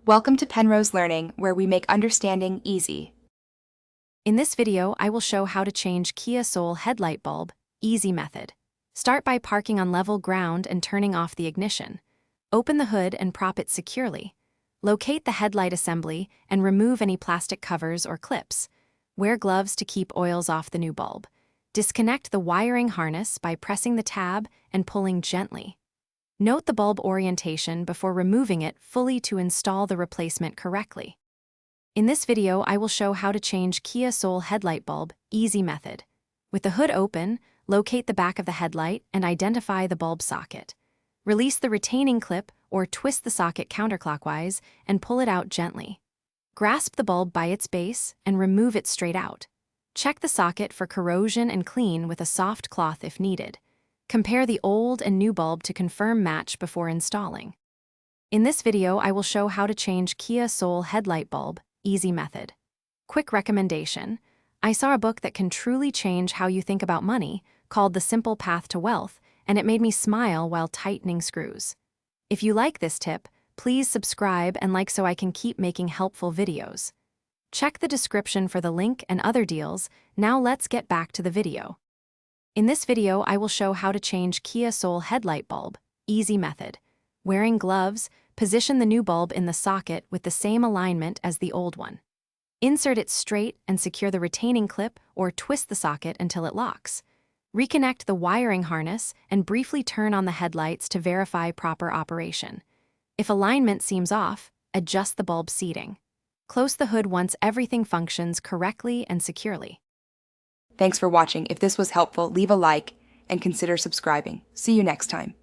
Welcome to Penrose Learning, where we make understanding easy. In this video, I will show how to change Kia Soul headlight bulb, easy method. Start by parking on level ground and turning off the ignition. Open the hood and prop it securely. Locate the headlight assembly and remove any plastic covers or clips. Wear gloves to keep oils off the new bulb. Disconnect the wiring harness by pressing the tab and pulling gently. Note the bulb orientation before removing it fully to install the replacement correctly. In this video, I will show how to change Kia Soul headlight bulb, easy method. With the hood open, locate the back of the headlight and identify the bulb socket. Release the retaining clip or twist the socket counterclockwise and pull it out gently. Grasp the bulb by its base and remove it straight out. Check the socket for corrosion and clean with a soft cloth if needed. Compare the old and new bulb to confirm match before installing. In this video, I will show how to change Kia Soul headlight bulb, easy method. Quick recommendation: I saw a book that can truly change how you think about money, called The Simple Path to Wealth, and it made me smile while tightening screws. If you like this tip, please subscribe and like so I can keep making helpful videos. Check the description for the link and other deals. Now let's get back to the video. In this video, I will show how to change Kia Soul headlight bulb, easy method. Wearing gloves, position the new bulb in the socket with the same alignment as the old one. Insert it straight and secure the retaining clip or twist the socket until it locks. Reconnect the wiring harness and briefly turn on the headlights to verify proper operation. If alignment seems off, adjust the bulb seating. Close the hood once everything functions correctly and securely. Thanks for watching. If this was helpful, leave a like and consider subscribing. See you next time.